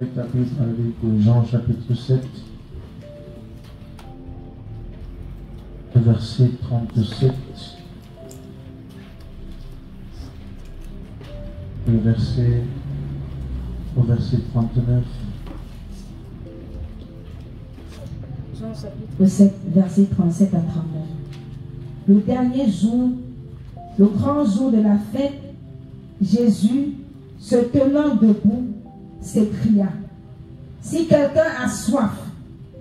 Avec la Bible avec Jean chapitre 7, verset 37, au verset 39. Jean chapitre 7, verset 37 à 39. Le dernier jour, le grand jour de la fête, Jésus, se tenant debout, s'écria: si quelqu'un a soif,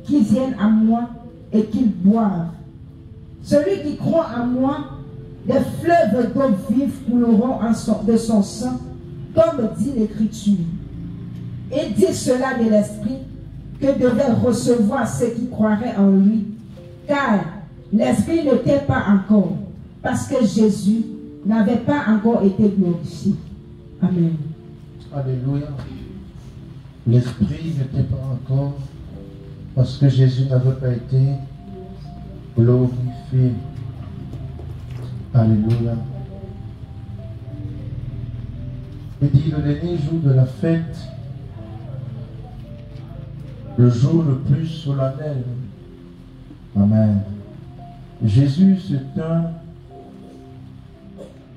qu'il vienne à moi et qu'il boive. Celui qui croit en moi, des fleuves d'eau vive couleront de son sang, comme dit l'Écriture. Et dit cela de l'Esprit que devaient recevoir ceux qui croiraient en lui, car l'Esprit n'était pas encore, parce que Jésus n'avait pas encore été glorifié. Amen. Alléluia. L'Esprit n'était pas encore, parce que Jésus n'avait pas été glorifié. Alléluia. Il dit le dernier jour de la fête, le jour le plus solennel. Amen. Jésus se tint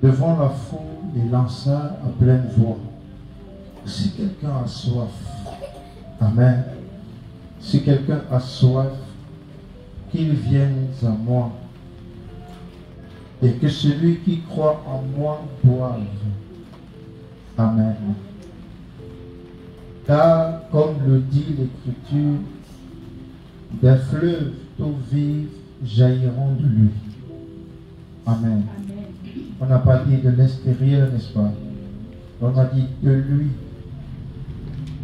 devant la foule et lança à pleine voix: si quelqu'un a soif, amen, si quelqu'un a soif, qu'il vienne à moi, et que celui qui croit en moi boive. Amen. Car, comme le dit l'Écriture, des fleuves d'eau vive jailliront de lui. Amen. On n'a pas dit de l'extérieur, n'est-ce pas? On a dit de lui.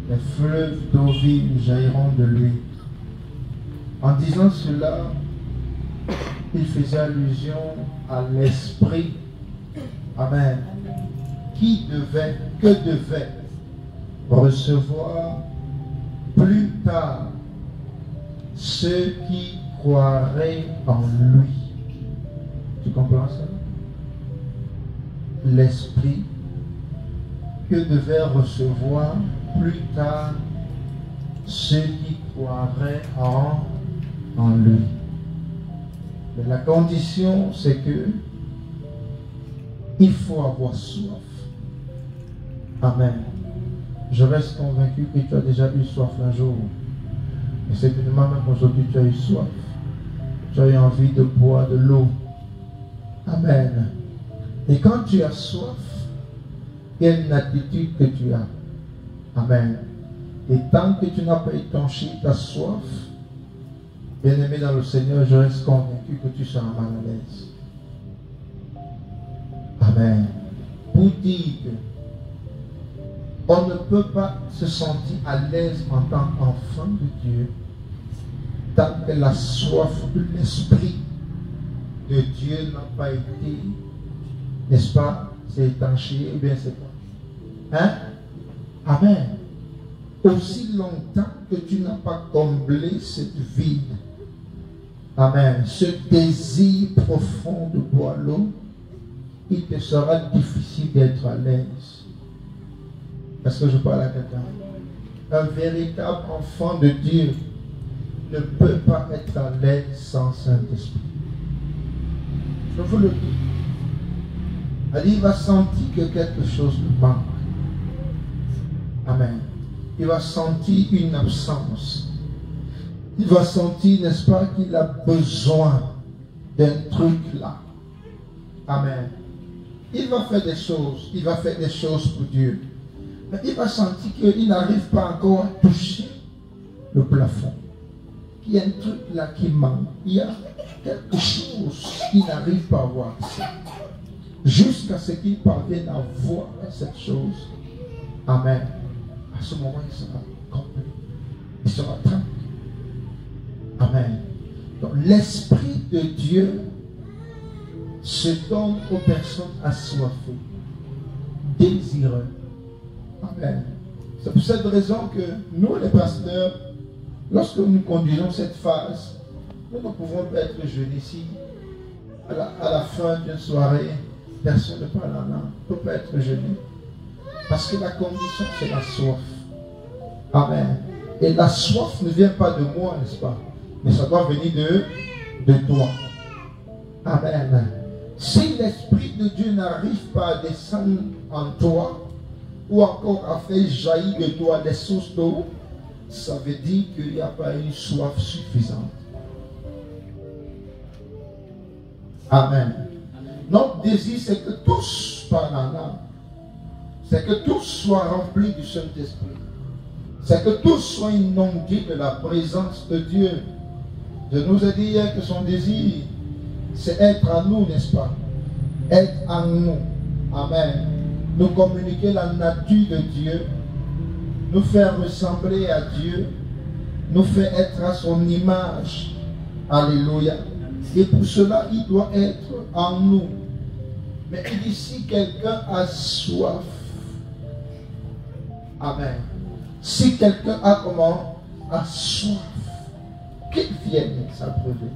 Les fleuves d'eau vive jailliront de lui. En disant cela, il faisait allusion à l'Esprit. Amen. Que devait recevoir plus tard ceux qui croiraient en lui. Tu comprends ça? L'Esprit que devaient recevoir plus tard ceux qui croiraient en lui. Mais la condition, c'est que il faut avoir soif. Amen. Je reste convaincu que tu as déjà eu soif un jour. Et certainement même aujourd'hui tu as eu soif. Tu as eu envie de boire de l'eau. Amen. Et quand tu as soif, il y a une attitude que tu as. Amen. Et tant que tu n'as pas étanché ta soif, bien-aimé dans le Seigneur, je reste convaincu que tu seras mal à l'aise. Amen. Pour dire qu'on ne peut pas se sentir à l'aise en tant qu'enfant de Dieu tant que la soif de l'Esprit de Dieu n'a pas été, n'est-ce pas, c'est étanché ou bien c'est pas. Hein? Amen. Aussi longtemps que tu n'as pas comblé cette vide, amen, ce désir profond de boire l'eau, il te sera difficile d'être à l'aise. Est-ce que je parle à quelqu'un? Un véritable enfant de Dieu ne peut pas être à l'aise sans Saint-Esprit. Je vous le dis. Il va sentir que quelque chose lui manque. Amen. Il va sentir une absence. Il va sentir, n'est-ce pas, qu'il a besoin d'un truc là. Amen. Il va faire des choses. Il va faire des choses pour Dieu. Mais il va sentir qu'il n'arrive pas encore à toucher le plafond. Il y a un truc là qui manque. Il y a quelque chose qu'il n'arrive pas à voir. Jusqu'à ce qu'il parvienne à voir cette chose. Amen. À ce moment, il sera complet. Il sera tranquille. Amen. Donc, l'Esprit de Dieu se donne aux personnes assoiffées, désireuses. Amen. C'est pour cette raison que nous, les pasteurs, lorsque nous conduisons cette phase, nous ne pouvons pas être jeunes ici. À la fin d'une soirée, personne ne parle en langue. On ne peut pas être gêné. Parce que la condition, c'est la soif. Amen. Et la soif ne vient pas de moi, n'est-ce pas? Mais ça doit venir de toi. Amen. Si l'Esprit de Dieu n'arrive pas à descendre en toi, ou encore à faire jaillir de toi des sources d'eau, ça veut dire qu'il n'y a pas une soif suffisante. Amen. Notre désir, c'est que tous parlent en âme. C'est que tous soient remplis du Saint-Esprit. C'est que tous soient inondés de la présence de Dieu. Je nous ai dit hier que son désir, c'est être en nous, n'est-ce pas? Être en nous. Amen. Nous communiquer la nature de Dieu, nous faire ressembler à Dieu, nous faire être à son image. Alléluia. Et pour cela, il doit être en nous. Mais il dit, si quelqu'un a soif, amen. Si quelqu'un a comment? A soif, qu'il vienne s'abreuver.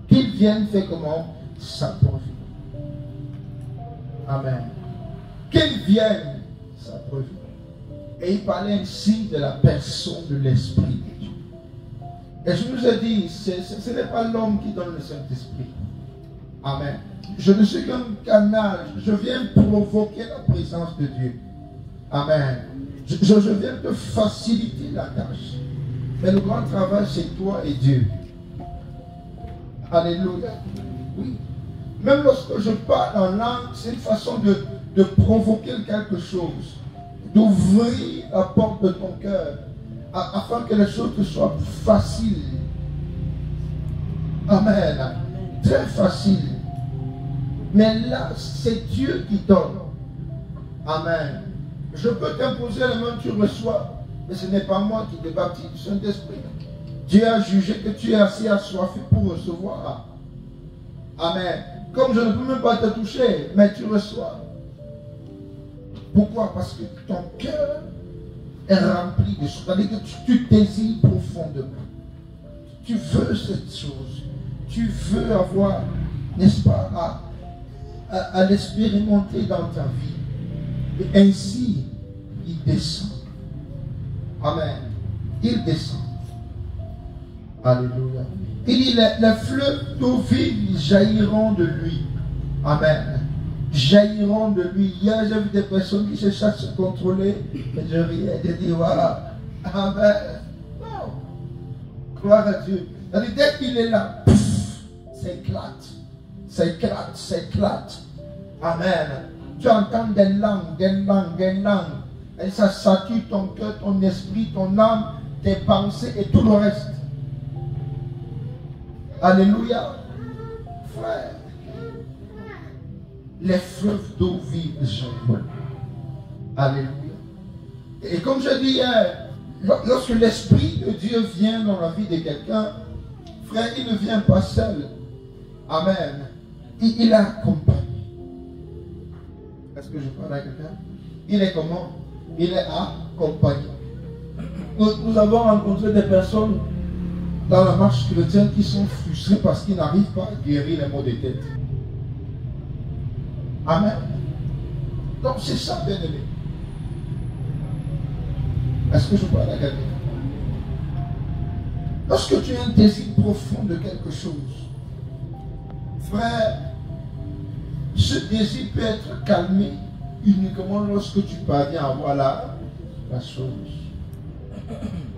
Qu'il vienne faire comment? S'abreuver. Amen. Qu'il vienne s'abreuver. Et il parlait ainsi de la personne de l'Esprit de Dieu. Et je vous ai dit, ce n'est pas l'homme qui donne le Saint-Esprit. Amen. Je ne suis qu'un canal. Je viens provoquer la présence de Dieu. Amen. Je viens te faciliter la tâche. Mais le grand travail, c'est toi et Dieu. Alléluia. Oui. Même lorsque je parle en langue, c'est une façon de provoquer quelque chose. D'ouvrir la porte de ton cœur. Afin que les choses te soient faciles. Amen. Très facile. Mais là, c'est Dieu qui donne. Amen. Je peux t'imposer les mains, tu reçois. Mais ce n'est pas moi qui te baptise du Saint-Esprit. Dieu a jugé que tu es assez assoiffé pour recevoir. Amen. Comme je ne peux même pas te toucher, mais tu reçois. Pourquoi? Parce que ton cœur est rempli de choses. C'est-à-dire que tu désires profondément. Tu veux cette chose. Tu veux avoir, n'est-ce pas, à l'expérimenter dans ta vie. Et ainsi, il descend. Amen. Il descend. Alléluia. Il dit, les fleuves d'eau vive jailliront de lui. Amen. Jailliront de lui. Hier, j'ai vu des personnes qui cherchent à se contrôler. Et je riais, je dis, voilà. Amen. Non. Gloire à Dieu. Dès qu'il est là, ça éclate. Ça éclate, ça éclate. Amen. Tu entends des langues, des langues, des langues. Et ça sature ton cœur, ton esprit, ton âme, tes pensées et tout le reste. Alléluia. Frère, les fleuves d'eau vive jailliront. Alléluia. Et comme je dis hier, lorsque l'Esprit de Dieu vient dans la vie de quelqu'un, frère, il ne vient pas seul. Amen. Il est accompagné. Est-ce que je parle à quelqu'un? Il est comment? Il est accompagné. Nous avons rencontré des personnes dans la marche chrétienne qui sont frustrées parce qu'ils n'arrivent pas à guérir les maux de tête. Amen. Donc c'est ça, bien aimé. Est-ce que je parle à quelqu'un? Lorsque tu as un désir profond de quelque chose, frère, ce désir peut être calmé uniquement lorsque tu parviens à voir la chose.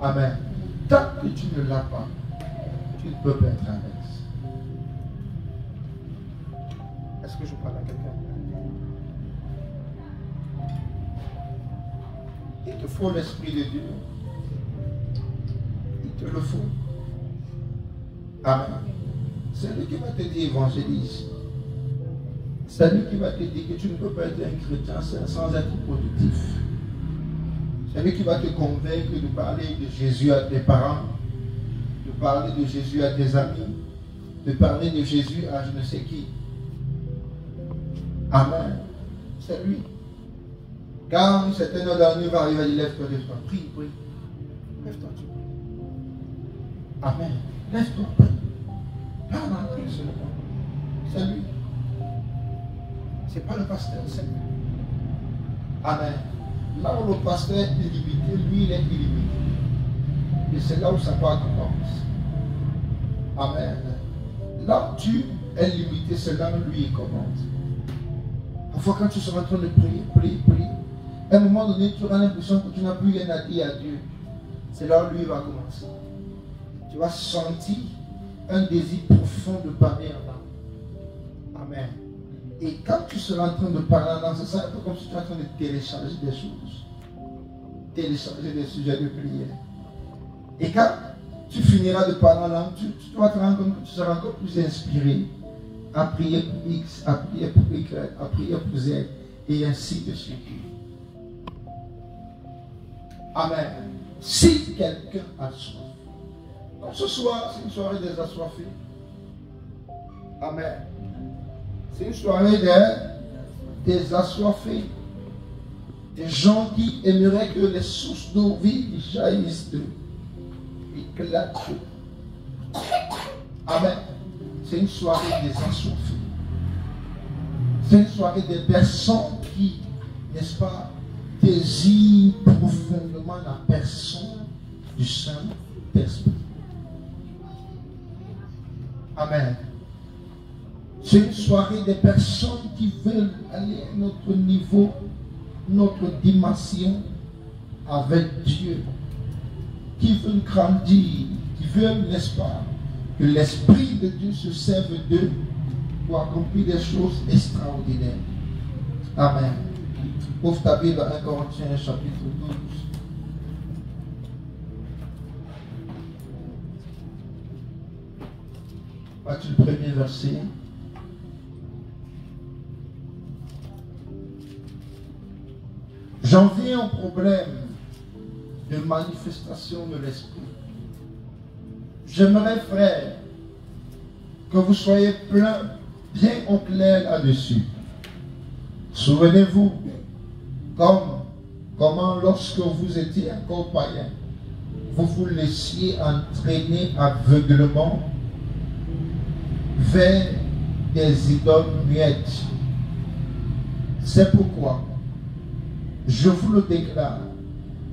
Amen. Tant que tu ne l'as pas, tu ne peux pas être à l'aise. Est-ce que je parle à quelqu'un? Il te faut l'Esprit de Dieu. Il te le faut. Amen. C'est lui qui va te dire évangélise. C'est lui qui va te dire que tu ne peux pas être un chrétien sans être productif. C'est lui qui va te convaincre de parler de Jésus à tes parents, de parler de Jésus à tes amis, de parler de Jésus à je ne sais qui. Amen. C'est lui. Quand une certaine heure de la nuit va arriver, il dit lève-toi, lève-toi, prie, prie. Lève-toi, tu prie. Amen. Lève-toi, prie. Parle en Dieu seulement. C'est lui. C'est pas le pasteur, c'est lui. Amen. Là où le pasteur est illimité, lui, il est illimité. Et c'est là où sa part commence. Amen. Là où tu es limité, c'est là où lui, il commence. Parfois, quand tu seras en train de prier, à un moment donné, tu auras l'impression que tu n'as plus rien à dire à Dieu. C'est là où lui va commencer. Tu vas sentir un désir profond de parler en langue. Amen. Et quand tu seras en train de parler en langue, c'est un peu comme si tu es en train de télécharger des choses. Télécharger des sujets de prière. Et quand tu finiras de parler en langue, tu vas te rendre compte que tu seras encore plus inspiré à prier pour X, à prier pour Y, à prier pour Z, et ainsi de suite. Amen. Si quelqu'un a soif. Donc ce soir, c'est une soirée des assoiffés. Amen. C'est une soirée des assoiffés. Des gens qui aimeraient que les sources d'eau vive jaillissent d'eux. Éclatent d'eux. Amen. C'est une soirée des assoiffés. C'est une soirée des personnes qui, n'est-ce pas, désirent profondément la personne du Saint-Esprit. Amen. C'est une soirée des personnes qui veulent aller à notre niveau, notre dimension avec Dieu, qui veulent grandir, qui veulent, n'est-ce pas, que l'Esprit de Dieu se serve d'eux pour accomplir des choses extraordinaires. Amen. Ouvre ta Bible à 1 Corinthiens chapitre 12. Voici le premier verset. J'en viens au problème de manifestation de l'Esprit. J'aimerais, frère, que vous soyez bien au clair là-dessus. Souvenez-vous, comment lorsque vous étiez encore païen, vous vous laissiez entraîner aveuglement vers des idoles muettes. C'est pourquoi, je vous le déclare,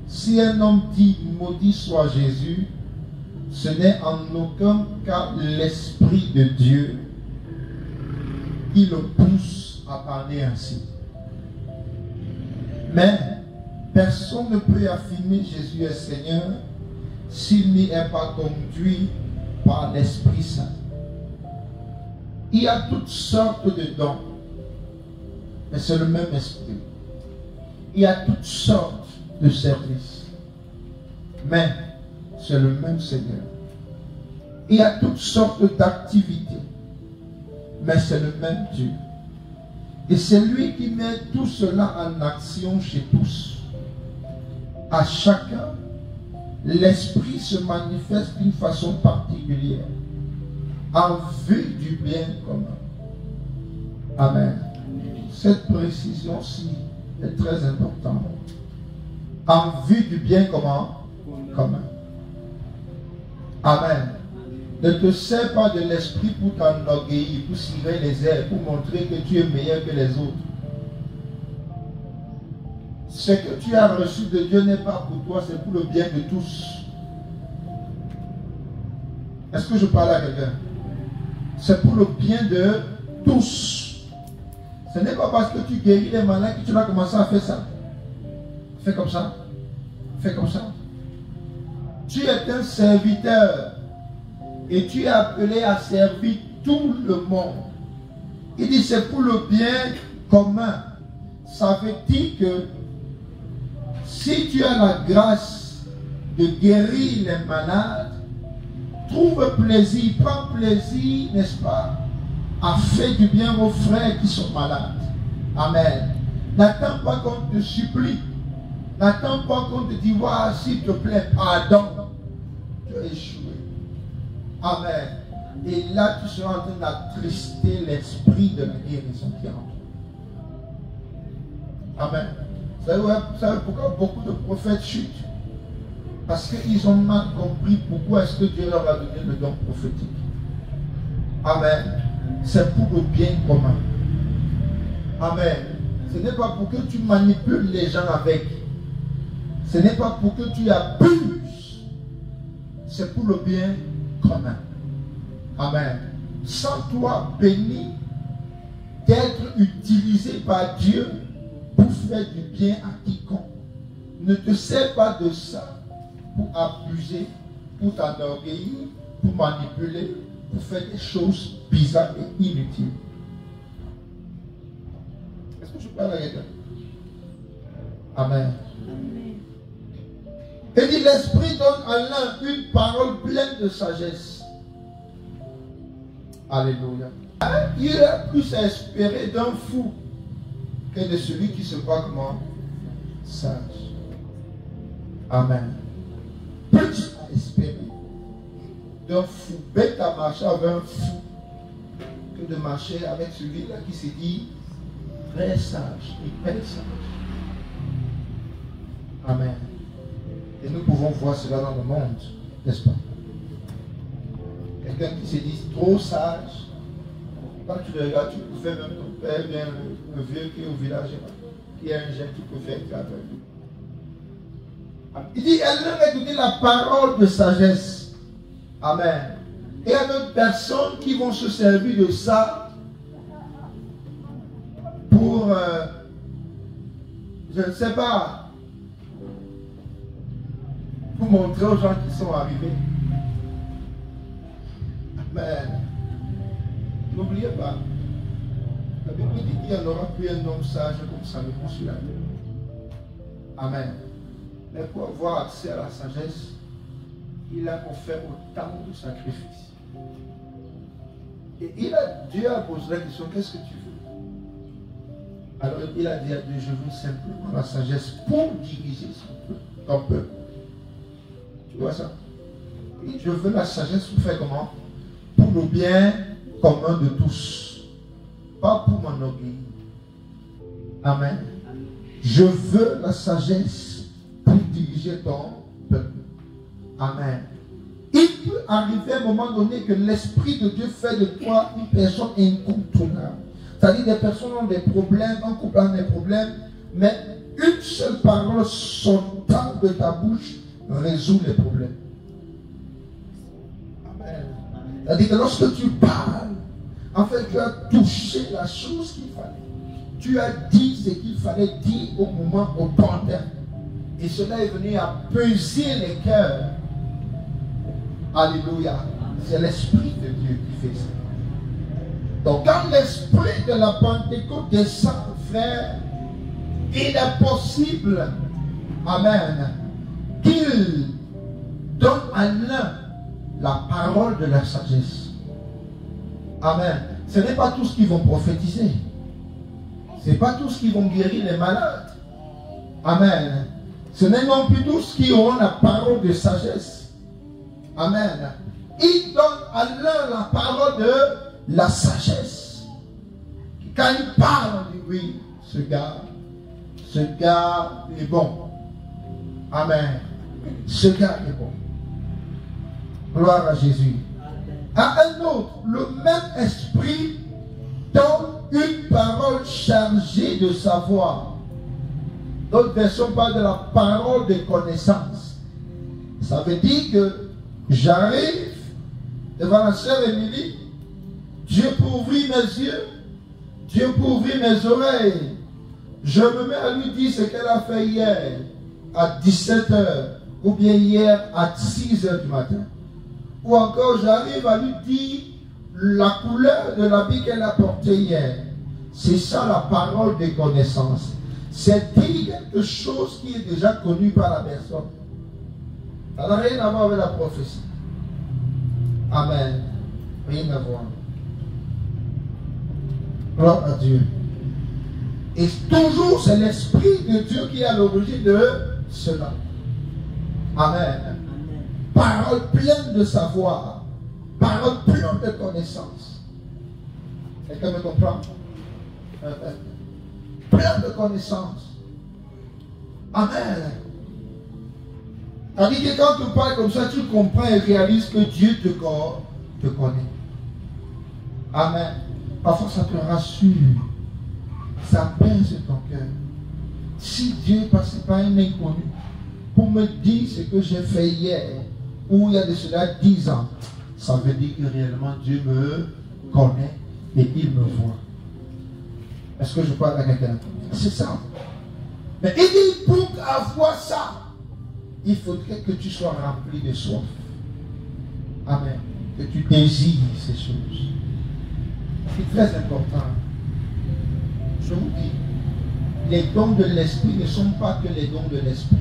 si un homme dit maudit soit Jésus, ce n'est en aucun cas l'Esprit de Dieu qui le pousse à parler ainsi. Mais personne ne peut affirmer Jésus est Seigneur s'il n'y est pas conduit par l'Esprit Saint. Il y a toutes sortes de dons, mais c'est le même Esprit. Il y a toutes sortes de services, mais c'est le même Seigneur. Il y a toutes sortes d'activités, mais c'est le même Dieu. Et c'est lui qui met tout cela en action chez tous. À chacun, l'Esprit se manifeste d'une façon particulière, en vue du bien commun. Amen. Cette précision-ci est très importante. En vue du bien commun. Amen. Ne te sers pas de l'Esprit pour t'enorgueillir, pour cirer les airs, pour montrer que tu es meilleur que les autres. Ce que tu as reçu de Dieu n'est pas pour toi, c'est pour le bien de tous. Est-ce que je parle à quelqu'un? C'est pour le bien de tous. Ce n'est pas parce que tu guéris les malades que tu vas commencer à faire ça. Fais comme ça. Fais comme ça. Tu es un serviteur. Et tu es appelé à servir tout le monde. Il dit c'est pour le bien commun. Ça veut dire que si tu as la grâce de guérir les malades, trouve plaisir, prends plaisir, n'est-ce pas, à faire du bien aux frères qui sont malades. Amen. N'attends pas qu'on te supplie. N'attends pas qu'on te dise, voilà, s'il te plaît, pardon. Tu as échoué. Amen. Et là, tu seras en train d'attrister l'esprit de la guérison qui est en toi. Amen. Vous savez pourquoi beaucoup de prophètes chutent? Parce qu'ils ont mal compris pourquoi est-ce que Dieu leur a donné le don prophétique. Amen. C'est pour le bien commun. Amen. Ce n'est pas pour que tu manipules les gens avec. Ce n'est pas pour que tu abuses. C'est pour le bien commun. Amen. Sens-toi béni d'être utilisé par Dieu pour faire du bien à quiconque. Ne te sers pas de ça pour abuser, pour t'enorgueillir, pour manipuler, pour faire des choses bizarres et inutiles. Est-ce que je parle à quelqu'un? Amen. Et dit, l'Esprit donne à l'un une parole pleine de sagesse. Alléluia. Il a plus à espérer d'un fou que de celui qui se croit comment? Sage. Amen. Plus à espérer d'un fou, bête à marcher avec un fou, que de marcher avec celui-là qui se dit très sage, hyper sage. Amen. Et nous pouvons voir cela dans le monde, n'est-ce pas? Quelqu'un qui se dit trop sage, quand tu le regardes, tu peux faire même ton père, bien le vieux qui est au village, qui a un gène, tu peux faire avec lui. Il dit, elle leur a donné la parole de sagesse. Amen. Et il y a d'autres personnes qui vont se servir de ça pour, je ne sais pas, pour montrer aux gens qui sont arrivés. Amen. N'oubliez pas, la Bible dit qu'il n'y en aura plus un homme sage comme Salomon sur la terre. Amen. Mais pour avoir accès à la sagesse, il a offert autant de sacrifices. Et Dieu a posé la question, qu'est-ce que tu veux? Alors il a dit à Dieu, je veux simplement la sagesse pour diriger ton peuple. Tu vois ça? Et je veux la sagesse pour faire comment? Pour le bien commun de tous. Pas pour m'enorgueillir. Amen. Je veux la sagesse pour diriger ton peuple. Amen. Il peut arriver à un moment donné que l'Esprit de Dieu fait de toi une personne incontournable. C'est-à-dire des personnes ont des problèmes, un couple a des problèmes, mais une seule parole sortant de ta bouche résout les problèmes. Amen. C'est-à-dire que lorsque tu parles, en fait, tu as touché la chose qu'il fallait. Tu as dit ce qu'il fallait dire au moment opportun. Et cela est venu à peser les cœurs. Alléluia. C'est l'Esprit de Dieu qui fait ça. Donc quand l'Esprit de la Pentecôte descend, frère, il est possible, amen, qu'il donne à l'un la parole de la sagesse. Amen. Ce n'est pas tous qui vont prophétiser. Ce n'est pas tous qui vont guérir les malades. Amen. Ce n'est non plus tous qui auront la parole de sagesse. Amen. Il donne à l'un la parole de la sagesse. Quand il parle, on dit oui, ce gars est bon. Amen. Ce gars est bon. Gloire à Jésus. À un autre, le même esprit donne une parole chargée de savoir. D'autres versions parlent de la parole de connaissance. Ça veut dire que j'arrive devant la sœur Émilie, Dieu pour ouvrir mes yeux, Dieu pour ouvrir mes oreilles. Je me mets à lui dire ce qu'elle a fait hier à 17h ou bien hier à 6h du matin. Ou encore j'arrive à lui dire la couleur de l'habit qu'elle a porté hier. C'est ça la parole de connaissance. C'est dire quelque chose qui est déjà connu par la personne. Ça n'a rien à voir avec la prophétie. Amen. Rien à voir. Gloire à Dieu. Et toujours c'est l'Esprit de Dieu qui est à l'origine de cela. Amen. Parole pleine de savoir. Parole pleine de connaissance. Quelqu'un me comprend? Plein de connaissances. Amen. C'est-à-dire que quand tu parles comme ça, tu comprends et réalises que Dieu te connaît. Amen. Parfois ça te rassure. Ça pèse ton cœur. Si Dieu ne passait pas un inconnu, pour me dire ce que j'ai fait hier, ou il y a de cela 10 ans, ça veut dire que réellement Dieu me connaît et il me voit. Est-ce que je parle à quelqu'un? C'est ça. Mais il dit, pour avoir ça, il faudrait que tu sois rempli de soif. Amen. Que tu désires ces choses. C'est très important. Je vous dis, les dons de l'esprit ne sont pas que les dons de l'esprit.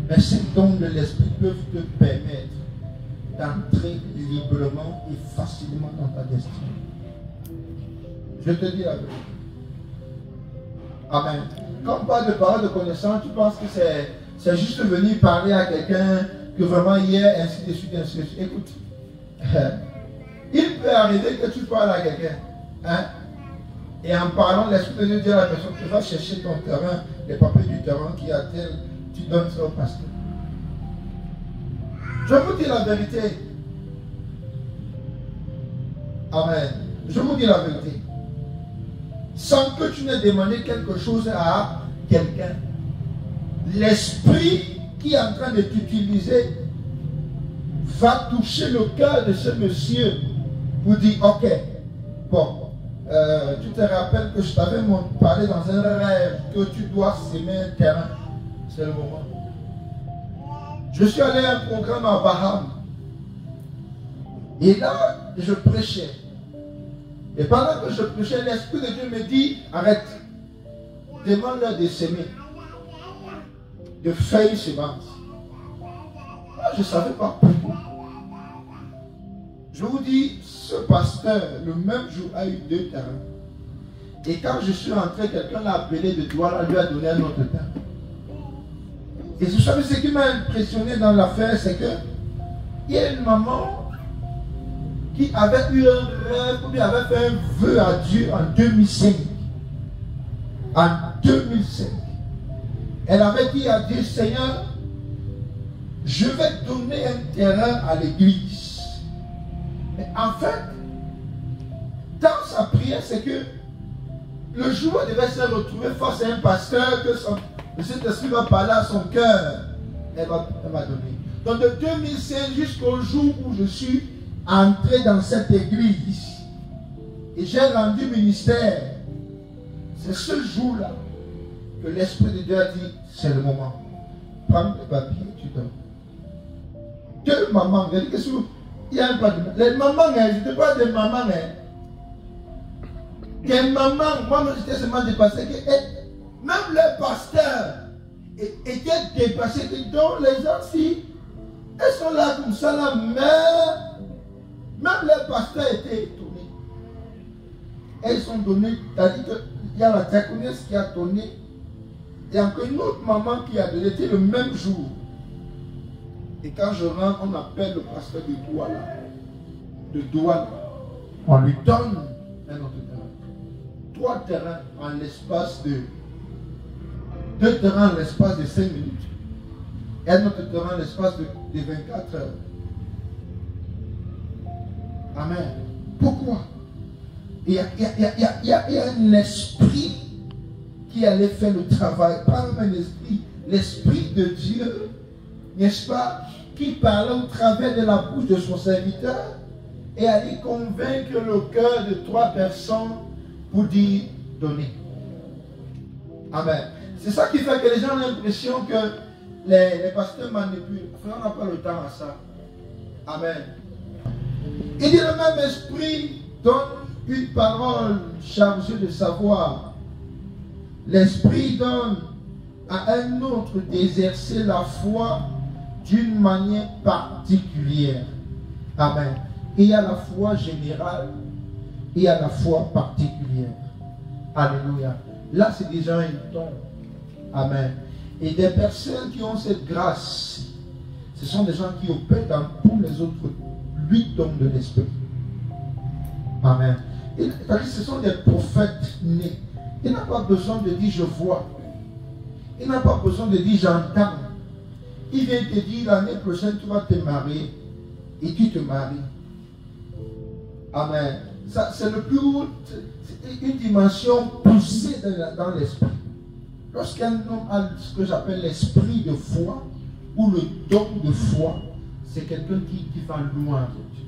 Mais ces dons de l'esprit peuvent te permettre d'entrer librement et facilement dans ta destinée. Je te dis la vérité. Amen. Quand on parle de parole de connaissance, tu penses que c'est juste venir parler à quelqu'un que vraiment hier, ainsi de suite, ainsi de suite. Écoute, il peut arriver que tu parles à quelqu'un, hein, et en parlant, l'Esprit de Dieu dit à la personne, tu vas chercher ton terrain, les papiers du terrain qui a tel, tu donnes ça au pasteur. Je vous dis la vérité. Amen. Je vous dis la vérité. Sans que tu n'aies demandé quelque chose à quelqu'un, l'esprit qui est en train de t'utiliser va toucher le cœur de ce monsieur pour dire, ok, bon, tu te rappelles que je t'avais parlé dans un rêve que tu dois s'aimer un terrain. C'est le moment. Je suis allé à un programme à Bahamas. Et là, je prêchais. Et pendant que je prêchais, l'Esprit de Dieu me dit, arrête. Demande-leur de s'aimer. De feuilles semences. Moi, je ne savais pas pourquoi. Je vous dis, ce pasteur, le même jour, a eu 2 terrains. Et quand je suis entré, quelqu'un l'a appelé de doigt, lui a donné un autre terrain. Et vous savez, ce qui m'a impressionné dans l'affaire, c'est que il y a une maman qui avait eu un rêve, ou bien avait fait un vœu à Dieu en 2005. En 2005. Elle avait dit à Dieu, Seigneur, je vais donner un terrain à l'église. Mais en fait, dans sa prière, c'est que le jour où elle devait se retrouver face à un pasteur, que le Saint-Esprit va parler à son cœur, elle va donner. Donc de 2005 jusqu'au jour où je suis entré dans cette église et j'ai rendu ministère, c'est ce jour-là que l'Esprit de Dieu a dit, c'est le moment. Prends le papier, tu donnes. 2 mamans, il y a un pas de... Les mamans, je ne pas des mamans. Des mamans, moi j'étais seulement dépassé. Même les pasteurs étaient dépassés. Donc les gens, si elles sont là comme ça, la mère, même les pasteurs étaient étonnés. Elles sont données, c'est-à-dire qu'il y a la diaconesse qui a donné. Il y a encore une autre maman qui a donné, c'était le même jour. Et quand je rentre, on appelle le pasteur de Douala. De Douala. On lui donne un autre terrain. 3 terrains en l'espace de... 2 terrains en l'espace de 5 minutes. Et un autre terrain en l'espace de 24 heures. Amen. Pourquoi? Il y a un esprit qui allait faire le travail. Pas un esprit. L'Esprit de Dieu, n'est-ce pas, qui parlait au travers de la bouche de son serviteur et allait convaincre le cœur de 3 personnes pour dire donner. Amen. C'est ça qui fait que les gens ont l'impression que les pasteurs manipulent. On n'a pas le temps à ça. Amen. Il dit le même esprit donne une parole chargée de savoir. L'esprit donne à un autre d'exercer la foi d'une manière particulière. Amen. Il y a la foi générale et il y a la foi particulière. Alléluia. Là, c'est déjà un don. Amen. Et des personnes qui ont cette grâce, ce sont des gens qui opèrent dans tous les autres 8 dons de l'esprit. Amen. Et, ce sont des prophètes nés. Il n'a pas besoin de dire je vois. Il n'a pas besoin de dire j'entends. Il vient te dire l'année prochaine tu vas te marier. Et tu te maries. Amen. C'est le plus haut, une dimension poussée dans l'esprit. Lorsqu'un homme a ce que j'appelle l'esprit de foi, ou le don de foi, c'est quelqu'un qui va loin de Dieu.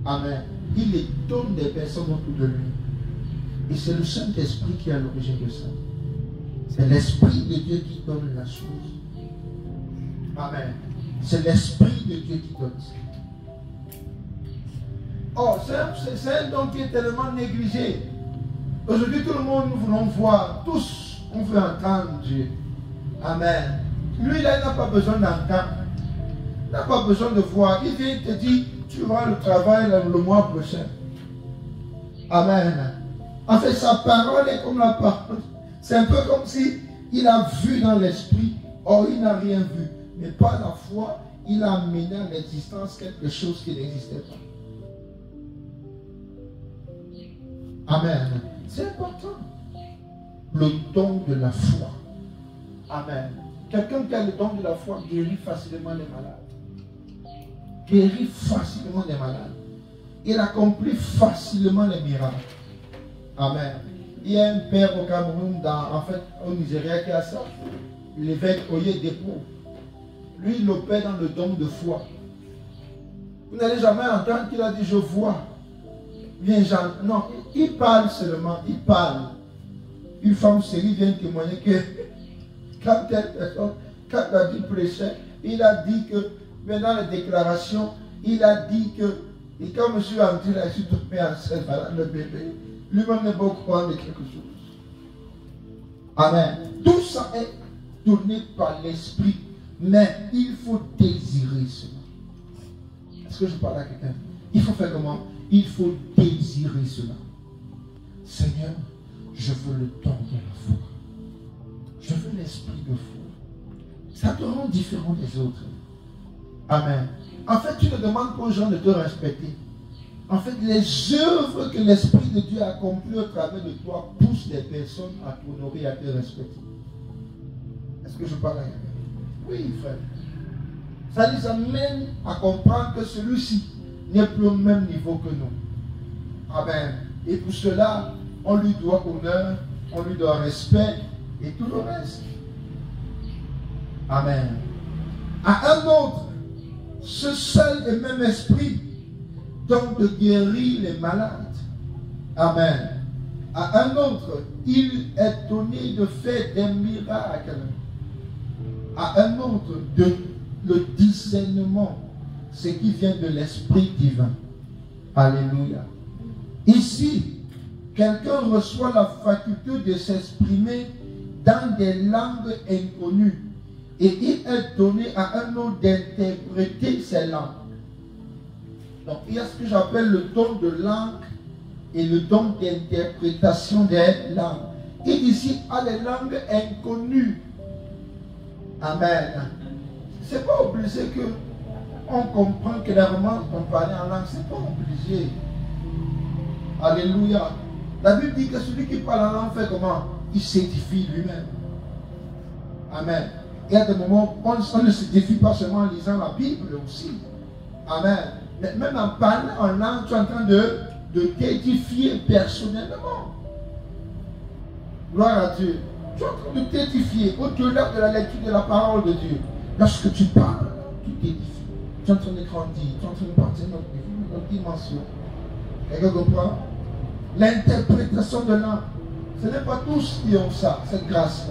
Amen. Il les donne des personnes autour de lui. Et c'est le Saint-Esprit qui est à l'origine de ça. C'est l'Esprit de Dieu qui donne la chose. Amen. C'est l'Esprit de Dieu qui donne ça. Oh, c'est un don qui est tellement négligé. Aujourd'hui, tout le monde, nous voulons voir. Tous, on veut entendre Dieu. Amen. Lui, là, il n'a pas besoin d'entendre. Il n'a pas besoin de voir. Il vient te dire, tu vas le travail le mois prochain. Amen. En fait, sa parole est comme la parole. C'est un peu comme si il a vu dans l'esprit. Or, il n'a rien vu. Mais par la foi, il a amené à l'existence quelque chose qui n'existait pas. Amen. C'est important. Le don de la foi. Amen. Quelqu'un qui a le don de la foi guérit facilement les malades. Guérit facilement les malades. Il accomplit facilement les miracles. Amen. Il y a un père au Cameroun, en fait au Nigeria, qui a ça. L'évêque Oyedepo. Lui, il opère dans le don de foi. Vous n'allez jamais entendre qu'il a dit je vois. Bien, non, il parle seulement, il parle. Une femme série vient témoigner que quand telle personne, quand il a dit prêchait, il a dit que, mais dans les déclarations, il a dit que, et quand je suis entré là, je suis tombé enceinte, voilà, le bébé, lui-même n'est pas au courant de quelque chose. Amen. Tout ça est donné par l'esprit, mais il faut désirer cela. Est-ce que je parle à quelqu'un? Il faut faire comment? Il faut désirer cela. Seigneur, je veux le don de la foi. Je veux l'esprit de foi. Ça te rend différent des autres. Amen. En fait, tu ne demandes pas aux gens de te respecter. En fait, les œuvres que l'Esprit de Dieu a accomplies au travers de toi poussent les personnes à t'honorer et à te respecter. Est-ce que je parle à quelqu'un? Oui, frère. Ça nous amène à comprendre que celui-ci n'est plus au même niveau que nous. Amen. Et pour cela, on lui doit honneur, on lui doit respect et tout le reste. Amen. À un autre, ce seul et même esprit donc de guérir les malades. Amen. À un autre, il est donné de faire des miracles. À un autre, le discernement, ce qui vient de l'Esprit divin. Alléluia. Ici, quelqu'un reçoit la faculté de s'exprimer dans des langues inconnues. Et il est donné à un autre d'interpréter ces langues. Donc, il y a ce que j'appelle le don de langue et le don d'interprétation des langues. Et ici, à les langues inconnues. Amen. C'est pas obligé que on comprend clairement qu'on parle en langue. C'est pas obligé. Alléluia. La Bible dit que celui qui parle en langue fait comment? Il s'édifie lui-même. Amen. Il y a des moments où on ne s'édifie pas seulement en lisant la Bible aussi. Amen. Mais même en parlant en langue, tu es en train de t'édifier personnellement. Gloire à Dieu. Tu es en train de t'édifier au-delà de la lecture de la parole de Dieu. Lorsque tu parles, tu t'édifies. Tu es en train de grandir, tu es en train de partir notre dimension. Quelqu'un comprend? L'interprétation de langue. Ce n'est pas tous qui ont ça, cette grâce.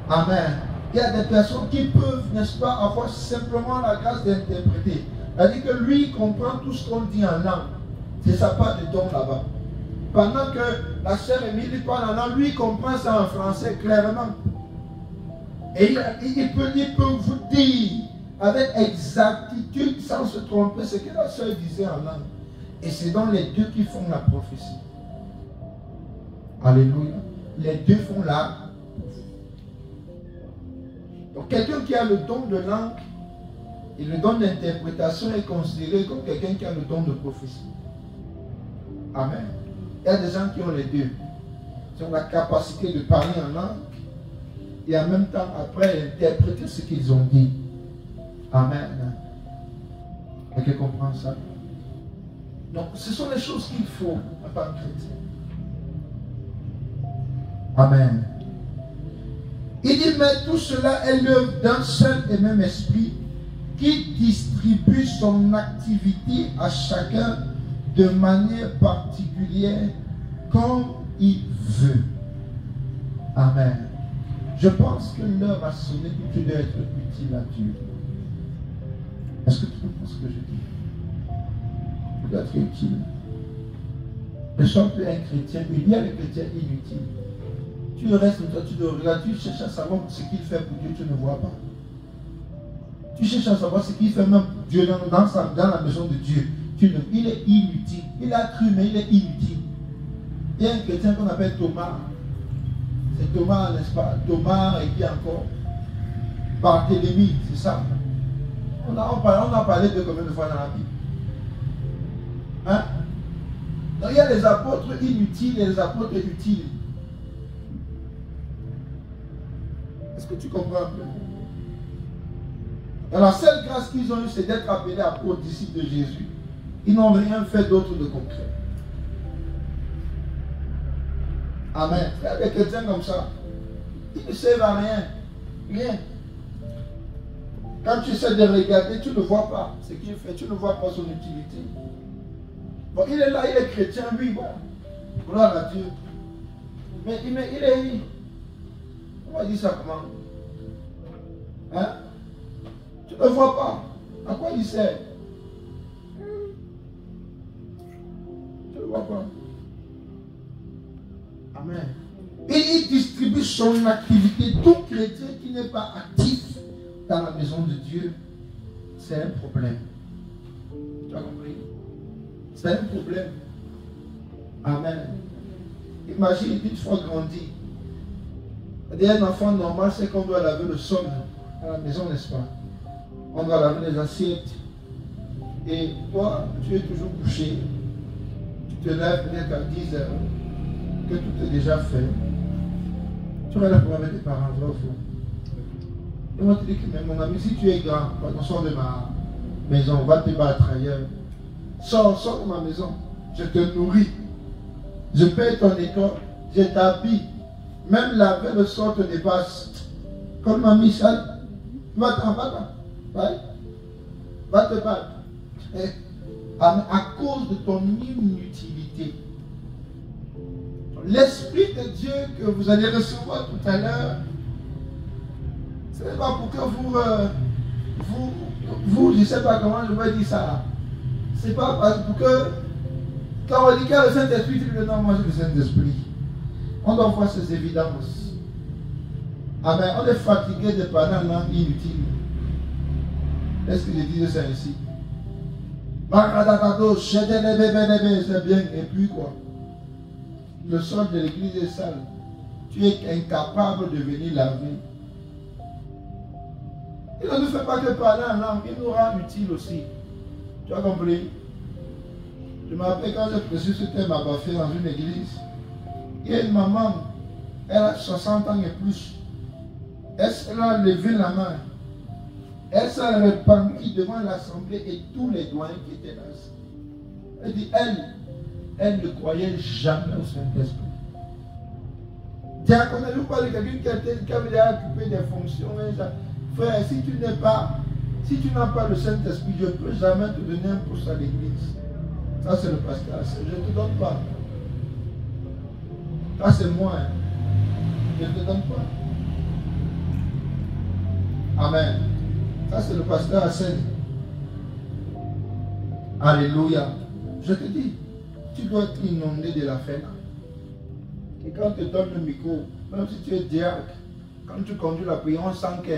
Amen. Il y a des personnes qui peuvent, n'est-ce pas, avoir simplement la grâce d'interpréter. C'est-à-dire que lui, il comprend tout ce qu'on dit en langue. C'est sa part de don là-bas. Pendant que la sœur Émilie parle en langue, lui, il comprend ça en français clairement. Et il peut vous dire avec exactitude, sans se tromper, ce que la sœur disait en langue. Et c'est dans les deux qui font la prophétie. Alléluia. Les deux font la. Donc quelqu'un qui a le don de langue et le don d'interprétation est considéré comme quelqu'un qui a le don de prophétie. Amen. Il y a des gens qui ont les deux. Ils ont la capacité de parler en langue et en même temps après interpréter ce qu'ils ont dit. Amen. Quelqu'un comprend ça? Donc ce sont les choses qu'il faut en tant que chrétien. Amen. mais tout cela est l'œuvre d'un seul et même esprit qui distribue son activité à chacun de manière particulière comme il veut. Amen. Je pense que l'heure a sonné que tu dois être utile à Dieu. Est-ce que tu comprends ce que je dis? Tu dois être utile. Ne sois plus un chrétien. Il y a les chrétiens inutiles. Tu restes, toi, tu le regardes, tu cherches à savoir ce qu'il fait pour Dieu, tu ne vois pas. Tu cherches à savoir ce qu'il fait même pour Dieu dans la maison de Dieu. Il est inutile. Il a cru, mais il est inutile. Il y a un chrétien qu'on appelle Thomas. C'est Thomas, n'est-ce pas? Thomas et qui encore? Barthélemy, c'est ça? On a parlé de combien de fois dans la Bible? Hein? Donc il y a les apôtres inutiles et les apôtres utiles. Est-ce que tu comprends un peu? La seule grâce qu'ils ont eue, c'est d'être appelés apôtres, disciples de Jésus. Ils n'ont rien fait d'autre de concret. Amen. Il y a des chrétiens comme ça. Ils ne servent à rien. Rien. Quand tu essaies de regarder, tu ne vois pas ce qu'il fait. Tu ne vois pas son utilité. Bon, il est là, il est chrétien, oui, bon. Gloire à Dieu. Mais il est... On va dire ça comment? Hein? Tu ne vois pas. À quoi il sert? Tu ne vois pas. Amen. Et il distribue son activité. Tout chrétien qui n'est pas actif dans la maison de Dieu, c'est un problème. Tu as compris? C'est un problème. Amen. Imagine une fois grandi. Un enfant normal, c'est qu'on doit laver le sol à la maison, n'est-ce pas? On doit laver les assiettes. Et toi, tu es toujours couché. Tu te lèves peut-être à 10 heures, que tout est déjà fait. Tu vas là pour avec tes parents, vrai ou faux? Et moi, je te dis que mais mon ami, si tu es grand, sors de ma maison, va te battre ailleurs. Sors de ma maison. Je te nourris. Je paye ton école. Je t'habille. Même laver le sol te dépasse. Comme mamie Michel, va-t'en. Va te battre. À cause de ton inutilité. L'Esprit de Dieu que vous allez recevoir tout à l'heure, ce n'est pas pour que vous, je ne sais pas comment je vais dire ça. C'est pas pour que, quand on dit qu'il y a le Saint-Esprit, tu dis non, moi j'ai le Saint-Esprit. On doit voir ces évidences. Amen. On est fatigué de parler en langue inutile. Est-ce que je dis ça ici? C'est bien. Et puis quoi? Le sol de l'église est sale. Tu es incapable de venir laver. Il ne nous fait pas que parler en langue, il nous rend utile aussi. Tu as compris? Je me rappelle quand j'ai reçu ce thème à Bafé dans une église. Il y a une maman, elle a 60 ans et plus. Elle a levé la main. Elle s'est répandue devant l'assemblée et tous les doyens qui étaient là. Elle dit, elle ne croyait jamais au Saint-Esprit. Diaconne, pas de quelqu'un qui avait déjà occupé des fonctions. Frère, si tu n'as pas le Saint-Esprit, je ne peux jamais te donner un poste à l'église. Ça, c'est le pasteur. Je ne te donne pas. Ça, c'est moi. Hein. Je ne te donne pas. Amen. Ça, c'est le pasteur Hassan. Alléluia. Je te dis, tu dois être inondé de la fête. Et quand tu te donnes le micro, même si tu es diacre, quand tu conduis la prière, on sent que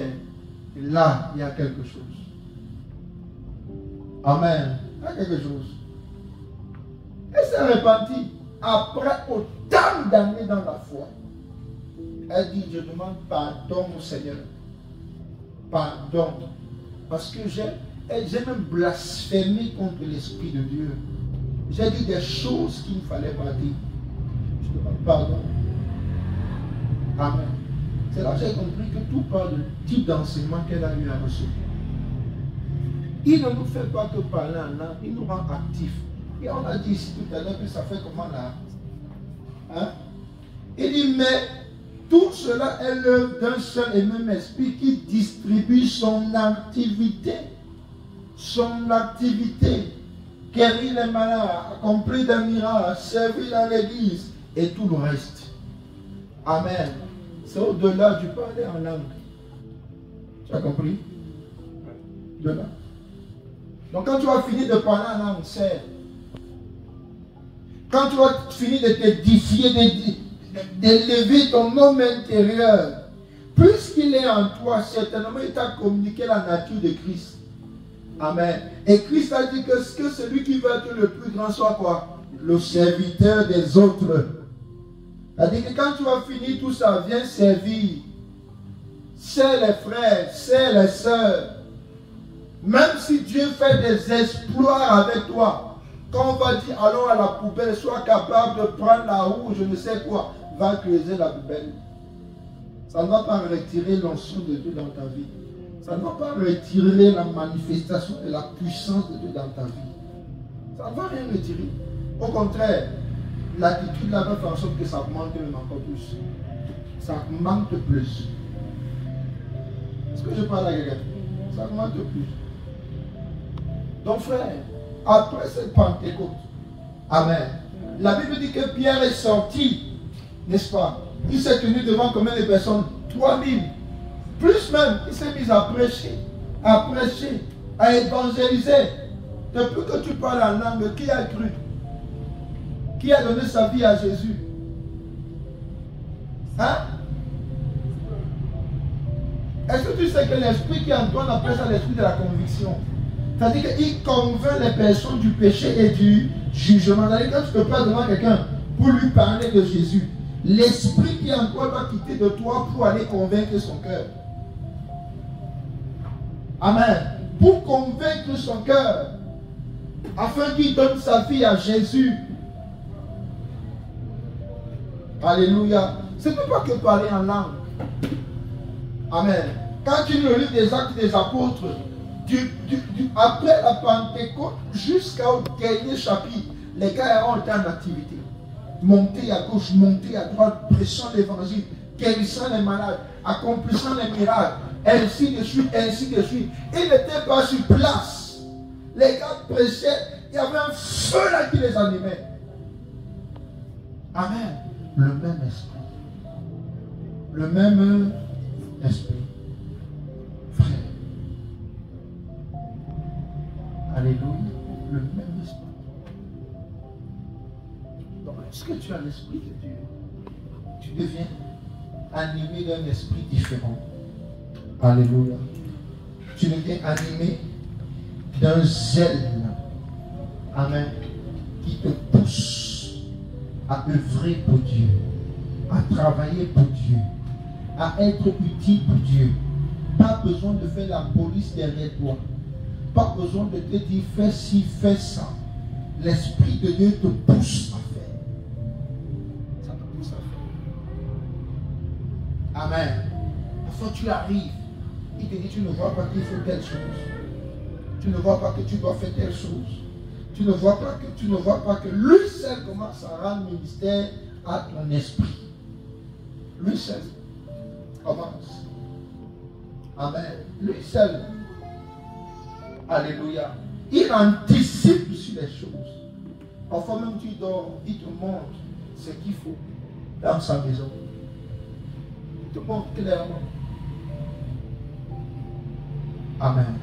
là, il y a quelque chose. Amen. Il y a quelque chose. Elle s'est repentie après autant d'années dans la foi. Elle dit, je demande pardon au Seigneur. Pardon. Parce que j'ai même blasphémé contre l'Esprit de Dieu. J'ai dit des choses qu'il ne fallait pas dire. Je demande pardon. Amen. C'est là que j'ai compris que tout parle du type d'enseignement qu'elle a eu à recevoir. Il ne nous fait pas que parler en langue, il nous rend actifs. Et on a dit ici tout à l'heure que ça fait comment là? Hein? Il dit, mais tout ce cela est l'œuvre d'un seul et même esprit qui distribue son activité. Son activité. Guérir les malades, accomplir des miracles, servir dans l'église et tout le reste. Amen. C'est au-delà du parler en langue. Tu as compris? De là. Donc quand tu vas finir de parler en langue, c'est quand tu vas finir de t'édifier, d'élever ton homme intérieur, puisqu'il est en toi, certainement il t'a communiqué la nature de Christ. Amen. Et Christ a dit que celui qui veut être le plus grand soit quoi? Le serviteur des autres. C'est-à-dire que quand tu vas finir tout ça, viens servir. C'est les frères, c'est les sœurs. Même si Dieu fait des exploits avec toi, quand on va dire allons à la poubelle, sois capable de prendre la roue, je ne sais quoi, va creuser la poubelle. Ça ne va pas retirer l'onction de Dieu dans ta vie. Ça ne va pas retirer la manifestation de la puissance de Dieu dans ta vie. Ça ne va rien retirer. Au contraire, l'attitude là va faire en sorte que ça augmente même encore plus. Ça augmente plus. Est-ce que je parle à quelqu'un? Ça augmente plus. Donc frère, après cette Pentecôte, amen, la Bible dit que Pierre est sorti, n'est-ce pas? Il s'est tenu devant combien de personnes? 3000. Plus même, il s'est mis à prêcher, à évangéliser. Depuis que tu parles en langue, qui a cru? Qui a donné sa vie à Jésus? Hein? Est-ce que tu sais que l'esprit qui est en toi, on appelle ça l'esprit de la conviction? C'est-à-dire qu'il convainc les personnes du péché et du jugement. C'est-à-dire que quand tu te parles devant quelqu'un pour lui parler de Jésus, l'esprit qui est en toi doit quitter de toi pour aller convaincre son cœur. Amen. Pour convaincre son cœur, afin qu'il donne sa vie à Jésus. Alléluia. Ce n'est pas que parler en langue. Amen. Quand tu lis le livre des Actes des Apôtres, après la Pentecôte jusqu'au dernier chapitre, les gars ont été en activité. Monter à gauche, monter à droite, prêchant l'évangile, guérissant les malades, accomplissant les miracles, ainsi de suite, ainsi de suite. Ils n'étaient pas sur place. Les gars prêchaient, il y avait un feu là qui les animait. Amen. Le même esprit. Le même esprit. Frère. Alléluia. Le même esprit. Donc, est-ce que tu as l'esprit de Dieu? Tu deviens animé d'un esprit différent. Alléluia. Tu deviens animé d'un zèle. Amen. Qui te pousse à œuvrer pour Dieu, à travailler pour Dieu, à être utile pour Dieu. Pas besoin de faire la police derrière toi. Pas besoin de te dire fais ci, fais ça. L'Esprit de Dieu te pousse à faire. Ça te pousse à faire. Amen. Enfin, tu arrives. Il te dit tu ne vois pas qu'il faut telle chose. Tu ne vois pas que tu dois faire telle chose. Tu ne vois pas que lui seul commence à rendre ministère à ton esprit. Lui seul commence. Amen. Lui seul. Alléluia. Il anticipe sur les choses. Parfois même tu dors, il te montre ce qu'il faut dans sa maison. Il te montre clairement. Amen.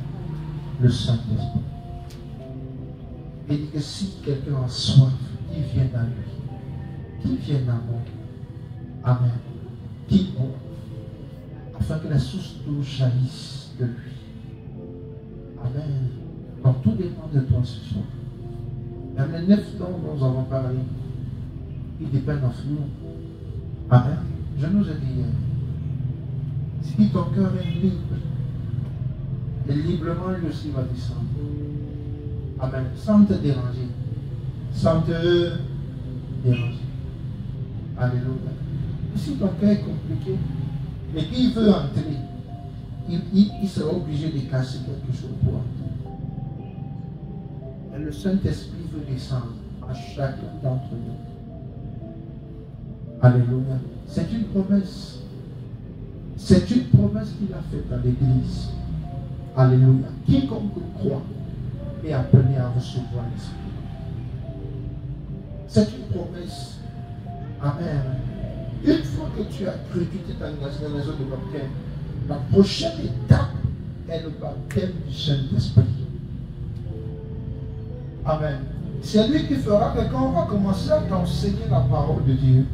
Le Saint-Esprit. Il dit que si quelqu'un a soif, qu'il vienne à lui. Qu'il vienne à moi. Amen. Qu'il boit. Afin que la source d'eau jaillisse de lui. Amen. Donc tout dépend de toi ce soir. Même les 9 dons dont nous avons parlé, ils dépendent de nous. Amen. Je nous ai dit, si ton cœur est libre, et librement lui aussi va descendre. Amen. Sans te déranger. Sans te déranger. Alléluia. Si ton cœur est compliqué, mais qu'il veut entrer, il sera obligé de casser quelque chose pour entrer. Et le Saint-Esprit veut descendre à chacun d'entre nous. Alléluia. C'est une promesse. C'est une promesse qu'il a faite à l'église. Alléluia. Quiconque croit est appelé à recevoir l'Esprit. C'est une promesse. Amen. Une fois que tu as cru, tu t'es engagé dans les eaux de baptême, la prochaine étape est le baptême du Saint-Esprit. Amen. C'est lui qui fera que quand on va commencer à t'enseigner la parole de Dieu,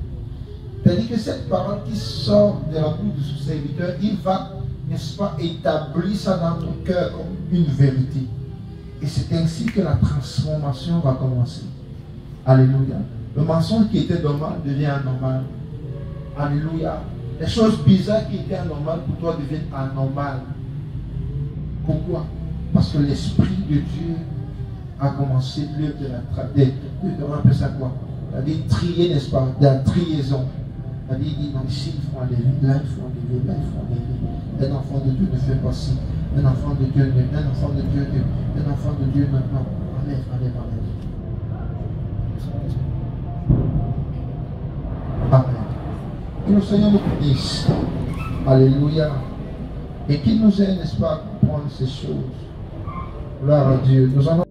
c'est-à-dire que cette parole qui sort de la bouche de son serviteur, il va, n'est-ce pas, établir ça dans ton cœur comme une vérité. Et c'est ainsi que la transformation va commencer. Alléluia. Le mensonge qui était normal devient anormal. Alléluia. Les choses bizarres qui étaient anormales pour toi deviennent anormales. Pourquoi? Parce que l'Esprit de Dieu a commencé l'œuvre de la on appelle ça quoi? C'est-à-dire trier, n'est-ce pas? De la triaison. C'est-à-dire, il dit, non, ici, il faut enlever, là, il faut enlever, là, il faut enlever. Un enfant de Dieu ne fait pas ci. Un enfant de Dieu, un enfant de Dieu, un enfant de Dieu, non, non. Enlève, enlève, enlève. Amen. Que le Seigneur nous bénisse. Alléluia. Et qu'il nous aide, n'est-ce pas, à comprendre ces choses. Gloire à Dieu. Nous allons